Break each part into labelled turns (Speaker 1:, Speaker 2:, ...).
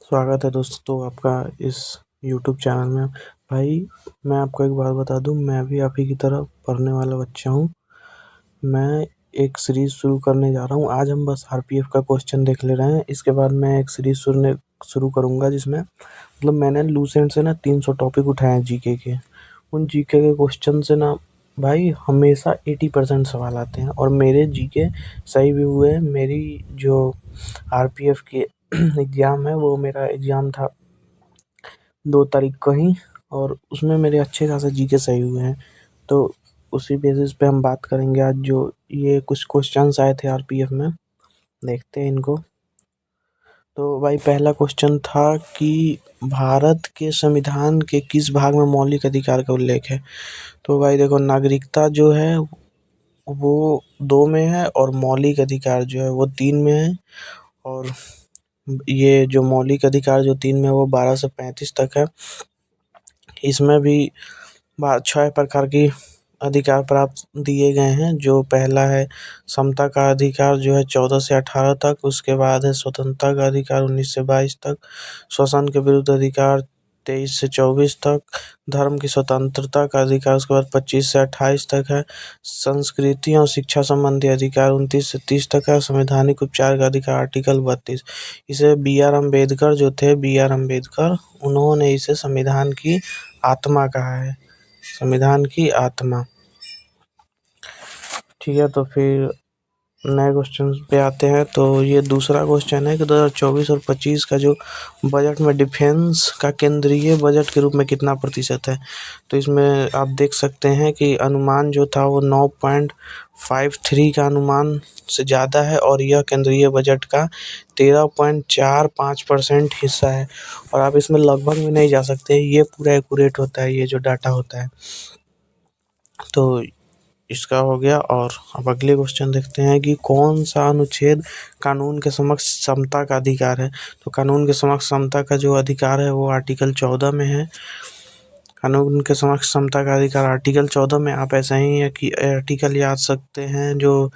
Speaker 1: स्वागत है दोस्तों आपका इस यूट्यूब चैनल में। भाई, मैं आपको एक बात बता दूं, मैं भी आप ही की तरह पढ़ने वाला बच्चा हूं। मैं एक सीरीज़ शुरू करने जा रहा हूं। आज हम बस आरपीएफ का क्वेश्चन देख ले रहे हैं। इसके बाद मैं एक सीरीज़ शुरू करूंगा जिसमें मतलब मैंने लूसेंट से ना 300 टॉपिक उठाए हैं जीके के। उन जीके के क्वेश्चन से ना भाई हमेशा 80% सवाल आते हैं और मेरे जीके सही भी हुए हैं। मेरी जो आरपीएफ की एग्ज़ाम है वो मेरा एग्ज़ाम था 2 तारीख को ही, और उसमें मेरे अच्छे खासे जीके सही हुए हैं। तो उसी बेसिस पे हम बात करेंगे आज। जो ये कुछ क्वेश्चंस आए थे आरपीएफ में, देखते हैं इनको। तो भाई पहला क्वेश्चन था कि भारत के संविधान के किस भाग में मौलिक अधिकार का उल्लेख है। तो भाई देखो, नागरिकता जो है वो 2 में है और मौलिक अधिकार जो है वो 3 में है। और ये जो मौलिक अधिकार जो 3 में है वो 12 से 35 तक है। इसमें भी 6 प्रकार की अधिकार प्राप्त दिए गए हैं। जो पहला है समता का अधिकार जो है 14 से 18 तक। उसके बाद है स्वतंत्रता का अधिकार 19 से 22 तक। शोषण के विरुद्ध अधिकार 23 से 24 तक। धर्म की स्वतंत्रता का अधिकार उसके बाद 25 से 28 तक है। संस्कृति और शिक्षा संबंधी अधिकार 29 से 30 तक है। संवैधानिक उपचार का अधिकार आर्टिकल 32। इसे बी आर अम्बेडकर जो थे, बी आर अम्बेडकर, उन्होंने इसे संविधान की आत्मा कहा है, संविधान की आत्मा। ठीक है, तो फिर नए क्वेश्चन पे आते हैं। तो ये दूसरा क्वेश्चन है कि 2024 और 25 का जो बजट में डिफेंस का केंद्रीय बजट के रूप में कितना प्रतिशत है। तो इसमें आप देख सकते हैं कि अनुमान जो था वो 9.53 का अनुमान से ज़्यादा है और यह केंद्रीय बजट का 13.45% हिस्सा है। और आप इसमें लगभग में नहीं जा सकते, ये पूरा एक्यूरेट होता है, ये जो डाटा होता है। तो इसका हो गया। और अब अगले क्वेश्चन देखते हैं कि कौन सा अनुच्छेद कानून के समक्ष समता का अधिकार है। तो कानून के समक्ष समता का जो अधिकार है वो आर्टिकल 14 में है। कानून के समक्ष समता का अधिकार आर्टिकल 14 में। आप ऐसा ही है कि आर्टिकल याद सकते हैं। जो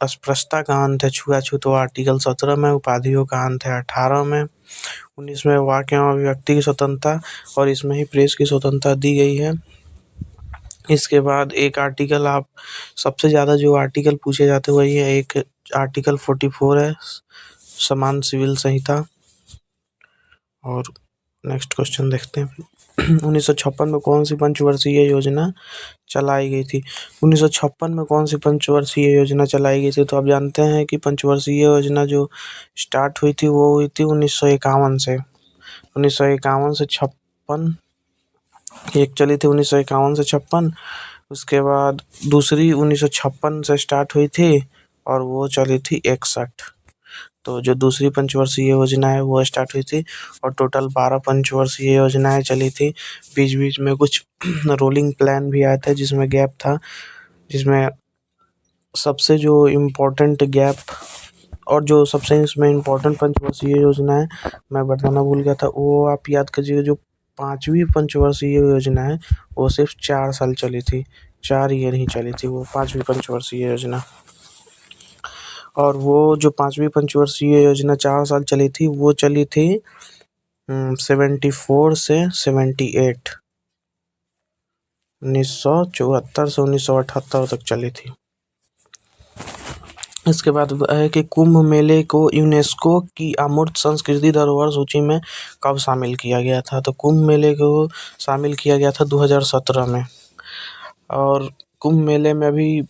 Speaker 1: अस्पृश्यता का अंत है, छुआछूत, वो आर्टिकल 17 में। उपाधियों का अंत है 18 में। 19 में वाक एवं अभिव्यक्ति की स्वतंत्रता, और इसमें ही प्रेस की स्वतंत्रता दी गई है। इसके बाद एक आर्टिकल, आप सबसे ज़्यादा जो आर्टिकल पूछे जाते हैं वही है, एक आर्टिकल 44 है, समान सिविल संहिता। और नेक्स्ट क्वेश्चन देखते हैं। 1956 में कौन सी पंचवर्षीय योजना चलाई गई थी। 1956 में कौन सी पंचवर्षीय योजना चलाई गई थी। तो आप जानते हैं कि पंचवर्षीय योजना जो स्टार्ट हुई थी वो हुई थी 1951 से। 1951 से 56 एक चली थी, 1951 से 56। उसके बाद दूसरी 1956 से स्टार्ट हुई थी और वो चली थी 61। तो जो दूसरी पंचवर्षीय योजना है वो स्टार्ट हुई थी और टोटल 12 पंचवर्षीय योजनाएं चली थी। बीच बीच में कुछ रोलिंग प्लान भी आए थे जिसमें गैप था, जिसमें सबसे जो इम्पोर्टेंट गैप और जो सबसे इसमें इम्पोर्टेंट पंचवर्षीय योजना है मैं बताना भूल गया था, वो आप याद कीजिएगा। जो 5वीं पंचवर्षीय योजना है वो सिर्फ 4 साल चली थी, 4 ईयर ही चली थी वो 5वीं पंचवर्षीय योजना। और वो जो 5वीं पंचवर्षीय योजना 4 साल चली थी वो चली थी 74 से 78, 1974 से 1978 तक चली थी। इसके बाद है कि कुंभ मेले को यूनेस्को की अमूर्त संस्कृति धरोहर सूची में कब शामिल किया गया था। तो कुंभ मेले को शामिल किया गया था 2017 में। और कुंभ मेले में अभी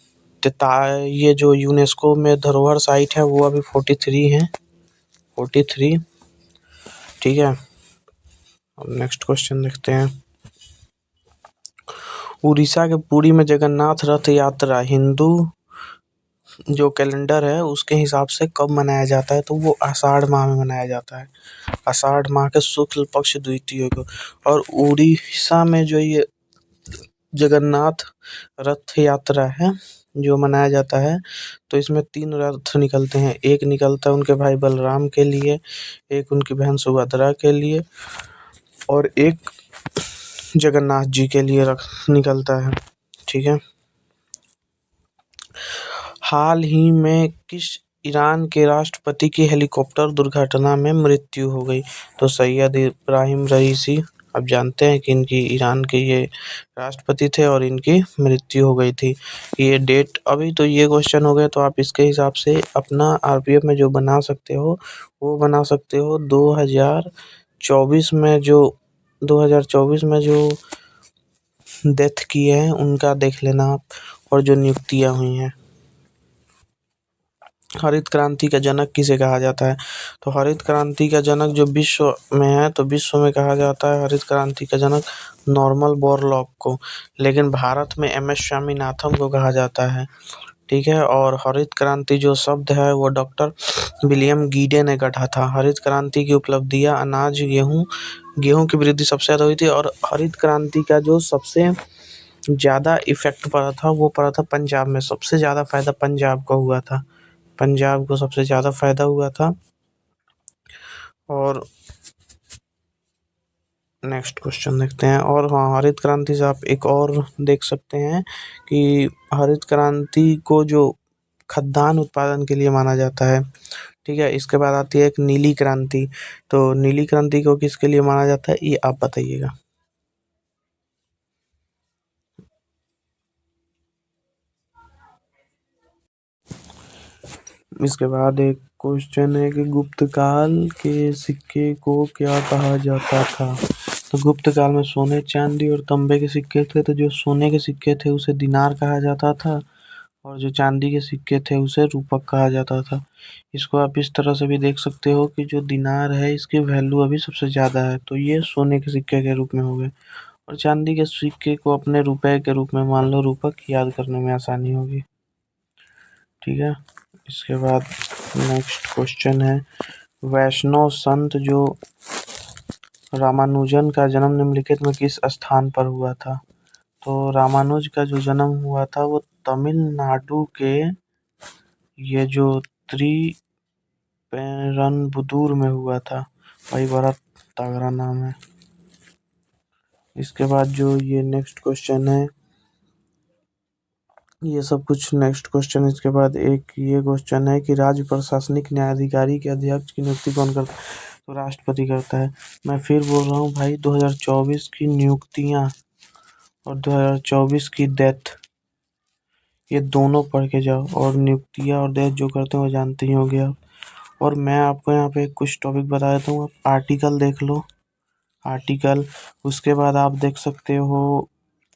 Speaker 1: ये जो यूनेस्को में धरोहर साइट है वो अभी 43 है, 43। ठीक है, अब नेक्स्ट क्वेश्चन देखते हैं। उड़ीसा के पुरी में जगन्नाथ रथ यात्रा हिंदू जो कैलेंडर है उसके हिसाब से कब मनाया जाता है। तो वो आषाढ़ माह में मनाया जाता है, आषाढ़ माह के शुक्ल पक्ष द्वितीया को। और उड़ीसा में जो ये जगन्नाथ रथ यात्रा है जो मनाया जाता है, तो इसमें 3 रथ निकलते हैं। एक निकलता है उनके भाई बलराम के लिए, एक उनकी बहन सुभद्रा के लिए, और एक जगन्नाथ जी के लिए रथ निकलता है। ठीक है। हाल ही में किस ईरान के राष्ट्रपति की हेलीकॉप्टर दुर्घटना में मृत्यु हो गई। तो सैयद इब्राहिम रईसी, आप जानते हैं कि इनकी ईरान के ये राष्ट्रपति थे और इनकी मृत्यु हो गई थी। ये डेट अभी तो ये क्वेश्चन हो गया, तो आप इसके हिसाब से अपना आरपीएफ में जो बना सकते हो वो बना सकते हो। 2024 में जो डेथ किए हैं उनका देख लेना आप, और जो नियुक्तियां हुई हैं। हरित क्रांति का जनक किसे कहा जाता है? तो हरित क्रांति का जनक जो विश्व में है, तो विश्व में कहा जाता है हरित क्रांति का जनक नॉर्मन बोरलॉग को, लेकिन भारत में एम.एस. स्वामीनाथन को कहा जाता है। ठीक है। और हरित क्रांति जो शब्द है वो डॉक्टर विलियम गीडे ने गढ़ा था। हरित क्रांति की उपलब्धियां अनाज, गेहूं की वृद्धि सबसे ज़्यादा हुई थी, और हरित क्रांति का जो सबसे ज़्यादा इफेक्ट पड़ा था वो पड़ा था पंजाब में। सबसे ज़्यादा फायदा पंजाब को हुआ था, पंजाब को सबसे ज़्यादा फायदा हुआ था। और नेक्स्ट क्वेश्चन देखते हैं। और हाँ, हरित क्रांति से आप एक और देख सकते हैं कि हरित क्रांति को जो खाद्यान्न उत्पादन के लिए माना जाता है। ठीक है। इसके बाद आती है एक नीली क्रांति। तो नीली क्रांति को किसके लिए माना जाता है, ये आप बताइएगा। इसके बाद एक क्वेश्चन है कि गुप्त काल के सिक्के को क्या कहा जाता था? तो गुप्त काल में सोने, चांदी और तांबे के सिक्के थे। तो जो सोने के सिक्के थे उसे दिनार कहा जाता था, और जो चांदी के सिक्के थे उसे रूपक कहा जाता था। इसको आप इस तरह से भी देख सकते हो कि जो दिनार है इसकी वैल्यू अभी सबसे ज़्यादा है, तो ये सोने के सिक्के के रूप में हो गए, और चांदी के सिक्के को अपने रुपए के रूप में मान लो, रूपक याद करने में आसानी होगी। ठीक है। इसके बाद नेक्स्ट क्वेश्चन है, वैष्णव संत जो रामानुजन का जन्म निम्नलिखित में किस स्थान पर हुआ था? तो रामानुज का जो जन्म हुआ था वो तमिलनाडु के ये जो त्रिपेरनबुदूर में हुआ था। भाई बड़ा तगड़ा नाम है। इसके बाद जो ये नेक्स्ट क्वेश्चन है, ये सब कुछ नेक्स्ट क्वेश्चन। इसके बाद एक ये क्वेश्चन है कि राज्य प्रशासनिक न्यायाधिकारी के अध्यक्ष की नियुक्ति कौन करता है? तो राष्ट्रपति करता है। मैं फिर बोल रहा हूँ भाई, 2024 की नियुक्तियां और 2024 की डेथ, ये दोनों पढ़ के जाओ। और नियुक्तियां और डेथ जो करते हैं वो जानते ही होंगे आप। और मैं आपको यहाँ पे कुछ टॉपिक बता देता हूँ, आप आर्टिकल देख लो, आर्टिकल। उसके बाद आप देख सकते हो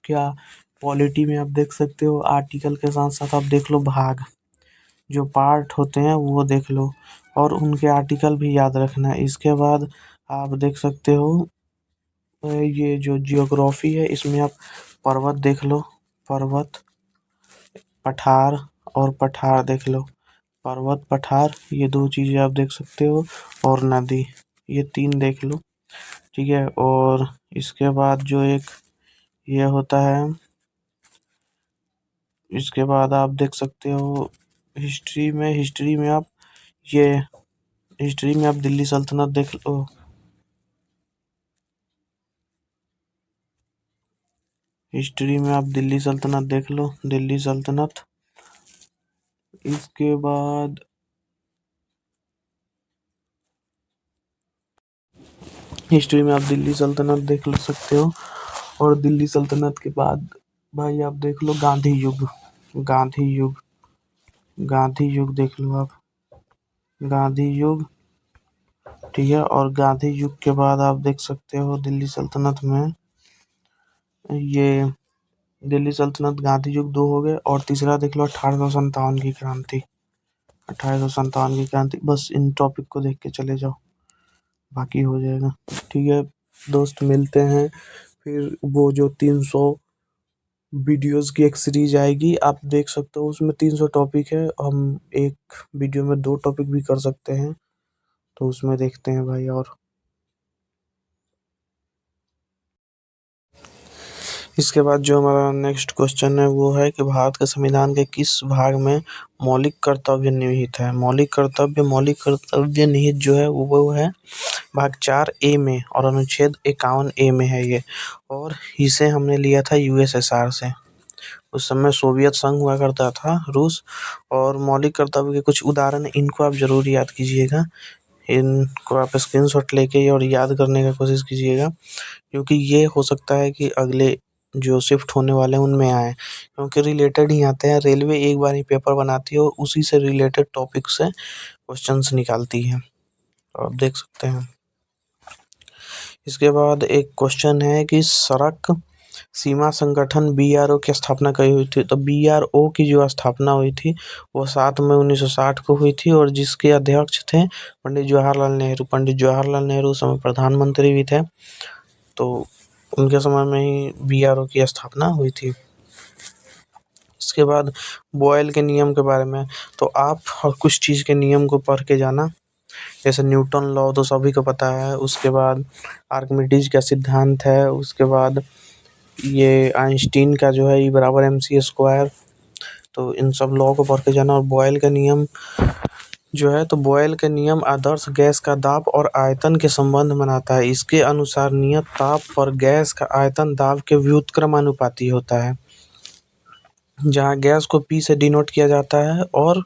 Speaker 1: क्या, पॉलिटी में आप देख सकते हो आर्टिकल के साथ साथ आप देख लो भाग, जो पार्ट होते हैं वो देख लो, और उनके आर्टिकल भी याद रखना है। इसके बाद आप देख सकते हो ये जो जियोग्राफी है इसमें आप पर्वत देख लो, पर्वत, पठार और पठार देख लो। पर्वत, पठार, ये दो चीज़ें आप देख सकते हो, और नदी, ये तीन देख लो। ठीक है। और इसके बाद जो एक ये होता है, इसके बाद आप देख सकते हो ये हिस्ट्री में आप दिल्ली सल्तनत देख लो। हिस्ट्री में आप दिल्ली सल्तनत देख लो, दिल्ली सल्तनत। इसके बाद हिस्ट्री में आप दिल्ली सल्तनत देख सकते हो, और दिल्ली सल्तनत के बाद भाई आप देख लो गांधी युग, गांधी युग, गांधी युग देख लो आप, गांधी युग। ठीक है। और गांधी युग के बाद आप देख सकते हो दिल्ली सल्तनत में ये दिल्ली सल्तनत, गांधी युग दो हो गए, और तीसरा देख लो 1857 की क्रांति, 1857 की क्रांति। बस इन टॉपिक को देख के चले जाओ, बाकी हो जाएगा। ठीक है दोस्त, मिलते हैं फिर। वो जो 300 वीडियोस की एक सीरीज आएगी, आप देख सकते हो, उसमें 300 टॉपिक है। हम एक वीडियो में 2 टॉपिक भी कर सकते हैं, तो उसमें देखते हैं भाई। और इसके बाद जो हमारा नेक्स्ट क्वेश्चन है वो है कि भारत के संविधान के किस भाग में मौलिक कर्तव्य निहित है? मौलिक कर्तव्य निहित जो है वो है भाग 4A में, और अनुच्छेद 51A में है ये, और इसे हमने लिया था यूएसएसआर से। उस समय सोवियत संघ हुआ करता था, रूस। और मौलिक कर्तव्य के कुछ उदाहरण इनको आप ज़रूर याद कीजिएगा। इनको आप स्क्रीनशॉट लेके और याद करने का कोशिश कीजिएगा, क्योंकि ये हो सकता है कि अगले जो शिफ्ट होने वाले हैं उनमें आए, क्योंकि रिलेटेड ही आते हैं। रेलवे एक बार ही पेपर बनाती है और उसी से रिलेटेड टॉपिक से क्वेश्चंस निकालती है, तो आप देख सकते हैं। इसके बाद एक क्वेश्चन है कि सड़क सीमा संगठन BRO की स्थापना कही हुई थी। तो BRO की जो स्थापना हुई थी वो 7 मई 1960 को हुई थी, और जिसके अध्यक्ष थे पंडित जवाहरलाल नेहरू। पंडित जवाहरलाल नेहरू उस समय प्रधानमंत्री भी थे, तो उनके समय में ही BRO की स्थापना हुई थी। इसके बाद बॉयल के नियम के बारे में, तो आप हर कुछ चीज़ के नियम को पढ़ के जाना। जैसे न्यूटन लॉ तो सभी को पता है, उसके बाद आर्किमिडीज का सिद्धांत है, उसके बाद ये आइंस्टीन का जो है E=mc²। तो इन सब लॉ को पढ़ के जाना। और बॉयल का नियम जो है, तो बॉयल का नियम आदर्श गैस का दाब और आयतन के संबंध बनाता है। इसके अनुसार नियत ताप पर गैस का आयतन दाब के व्युत्क्रमानुपाती होता है, जहाँ गैस को P से डिनोट किया जाता है और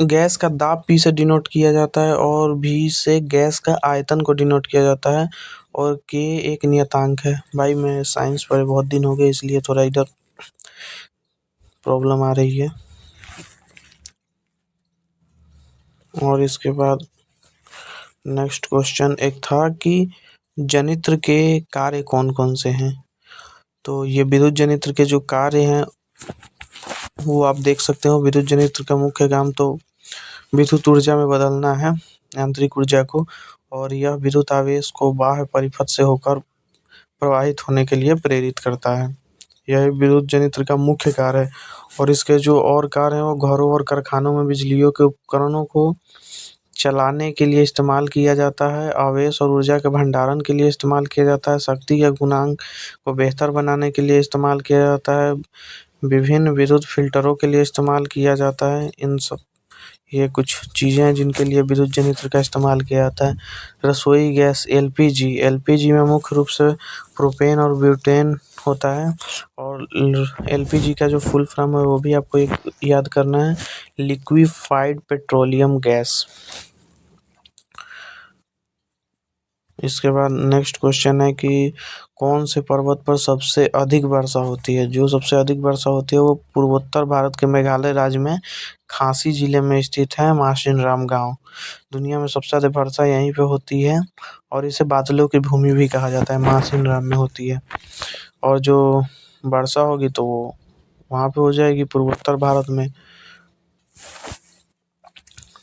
Speaker 1: गैस का दाब P से डिनोट किया जाता है, और V से गैस का आयतन को डिनोट किया जाता है, और K एक नियतांक है। भाई मैं साइंस पढ़े बहुत दिन हो गए, इसलिए थोड़ा इधर प्रॉब्लम आ रही है। और इसके बाद नेक्स्ट क्वेश्चन एक था कि जनित्र के कार्य कौन कौन से हैं। तो ये विद्युत जनित्र के जो कार्य हैं वो आप देख सकते हो। विद्युत जनित्र का मुख्य काम तो विद्युत ऊर्जा में बदलना है, यांत्रिक ऊर्जा को, और यह विद्युत आवेश को बाह्य परिपथ से होकर प्रवाहित होने के लिए प्रेरित करता है। यह विद्युत जनित्र का मुख्य कार्य है। और इसके जो और कार्य हैं वो घरों और कारखानों में बिजलियों के उपकरणों को चलाने के लिए इस्तेमाल किया जाता है। आवेश और ऊर्जा के भंडारण के लिए इस्तेमाल किया जाता है। शक्ति के गुणांक को बेहतर बनाने के लिए इस्तेमाल किया जाता है। विभिन्न विद्युत फिल्टरों के लिए इस्तेमाल किया जाता है। इन सब ये कुछ चीज़ें हैं जिनके लिए विद्युत जनित्र का इस्तेमाल किया जाता है। रसोई गैस LPG में मुख्य रूप से प्रोपेन और ब्यूटेन होता है। और LPG का जो फुल फॉर्म है वो भी आपको एक याद करना है, लिक्विफाइड पेट्रोलियम गैस। इसके बाद नेक्स्ट क्वेश्चन है कि कौन से पर्वत पर सबसे अधिक वर्षा होती है। जो सबसे अधिक वर्षा होती है वो पूर्वोत्तर भारत के मेघालय राज्य में खासी जिले में स्थित है मासिन राम गाँव। दुनिया में सबसे ज़्यादा वर्षा यहीं पे होती है, और इसे बादलों की भूमि भी कहा जाता है, मासिन राम में होती है। और जो वर्षा होगी तो वो वहाँ पे हो जाएगी पूर्वोत्तर भारत में।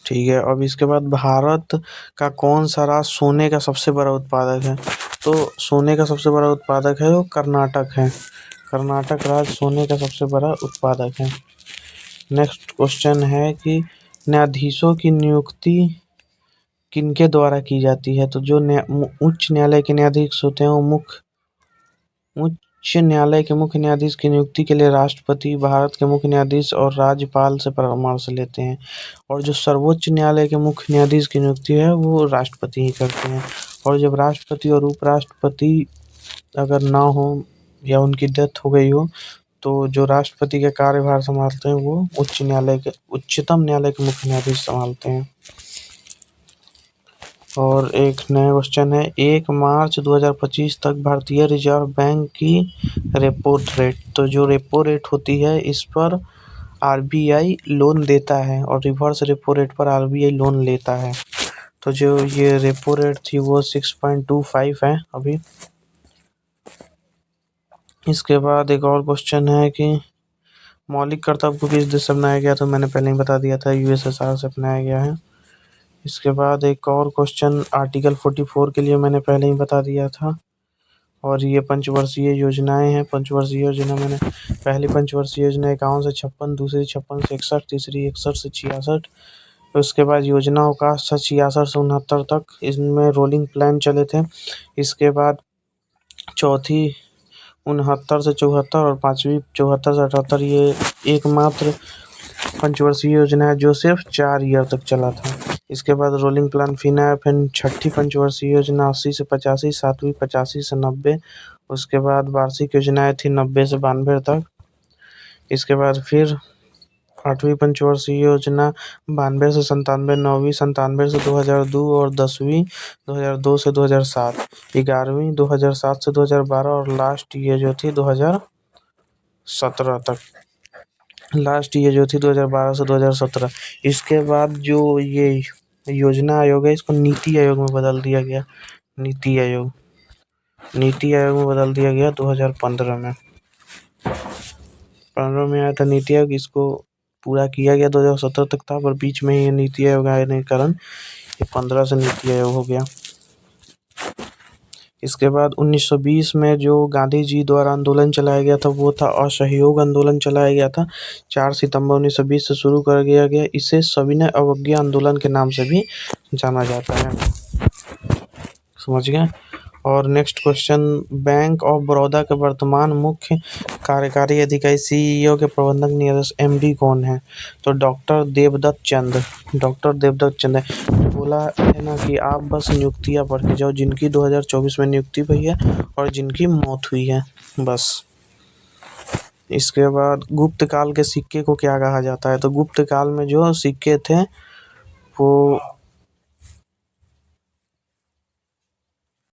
Speaker 1: ठीक है, अब इसके बाद भारत का कौन सा राज्य सोने का सबसे बड़ा उत्पादक है। तो सोने का सबसे बड़ा उत्पादक है वो कर्नाटक है। कर्नाटक राज्य सोने का सबसे बड़ा उत्पादक है। नेक्स्ट क्वेश्चन है कि न्यायाधीशों की नियुक्ति किनके द्वारा की जाती है। तो जो उच्च न्यायालय के न्यायाधीश होते हैं वो उच्च न्यायालय के मुख्य न्यायाधीश की नियुक्ति के लिए राष्ट्रपति, भारत के मुख्य न्यायाधीश और राज्यपाल से परामर्श लेते हैं। और जो सर्वोच्च न्यायालय के मुख्य न्यायाधीश की नियुक्ति है वो राष्ट्रपति ही करते हैं। और जब राष्ट्रपति और उपराष्ट्रपति अगर ना हो या उनकी डेथ हो गई हो, तो जो राष्ट्रपति का कार्यभार संभालते हैं वो उच्चतम न्यायालय के मुख्य न्यायाधीश संभालते हैं। और एक नया क्वेश्चन है, 1 मार्च 2025 तक भारतीय रिजर्व बैंक की रेपो रेट। तो जो रेपो रेट होती है इस पर RBI लोन देता है, और रिवर्स रेपो रेट पर RBI लोन लेता है। तो जो ये रेपो रेट थी वो 6.25 है अभी। इसके बाद एक और क्वेश्चन है कि मौलिक कर्तव्य को किस देश से अपनाया गया। तो मैंने पहले ही बता दिया था, USSR से अपनाया गया है। इसके बाद एक और क्वेश्चन आर्टिकल 44 के लिए मैंने पहले ही बता दिया था। और ये पंचवर्षीय योजनाएं हैं। पंचवर्षीय योजना मैंने पहली पंचवर्षीय योजना 51 से 56, दूसरी 56 से 61, तीसरी 61 से 66। उसके बाद योजना अवकाश था 66 से 69 तक, इसमें रोलिंग प्लान चले थे। इसके बाद चौथी 69 से 74 और पाँचवीं 74 से 78। ये एकमात्र पंचवर्षीय योजना है जो सिर्फ 4 ईयर तक चला था। इसके बाद रोलिंग प्लान फिर आया। फिर छठी पंचवर्षीय योजना 80 से 85, सातवीं 85 से 90, उसके बाद वार्षिक योजनाएं थी 90 से 92 तक। इसके बाद फिर 8वीं पंचवर्षीय योजना 92 से 97, 9वीं 97 से 2002 और 10वीं 2002 से 2007, 11वीं 2007 से 2012 और लास्ट ये जो थी 2017 तक। लास्ट ये जो थी 2012 से 2017। इसके बाद जो ये योजना आयोग है इसको नीति आयोग में बदल दिया गया। नीति आयोग में बदल दिया गया 2015 में। 15 में आया था नीति आयोग, इसको पूरा किया गया 2017 तक था, पर बीच में ये नीति आयोग आने के कारण ये 15 से नीति आयोग हो गया। इसके बाद 1920 में जो गांधी जी द्वारा आंदोलन चलाया गया था वो था असहयोग आंदोलन चलाया गया था। 4 सितंबर 1920 से शुरू कर दिया गया। इसे सविनय अवज्ञा आंदोलन के नाम से भी जाना जाता है। समझ गए। और next question, bank of Baroda के वर्तमान मुख्य कार्यकारी अधिकारी सीईओ के प्रबंधक निदेशक एमडी कौन है? तो डॉक्टर देवदत्त चंद है। बोला है ना कि आप बस नियुक्तियां पढ़ के जाओ जिनकी 2024 में नियुक्ति हुई है और जिनकी मौत हुई है, बस। इसके बाद गुप्त काल के सिक्के को क्या कहा जाता है? तो गुप्त काल में जो सिक्के थे वो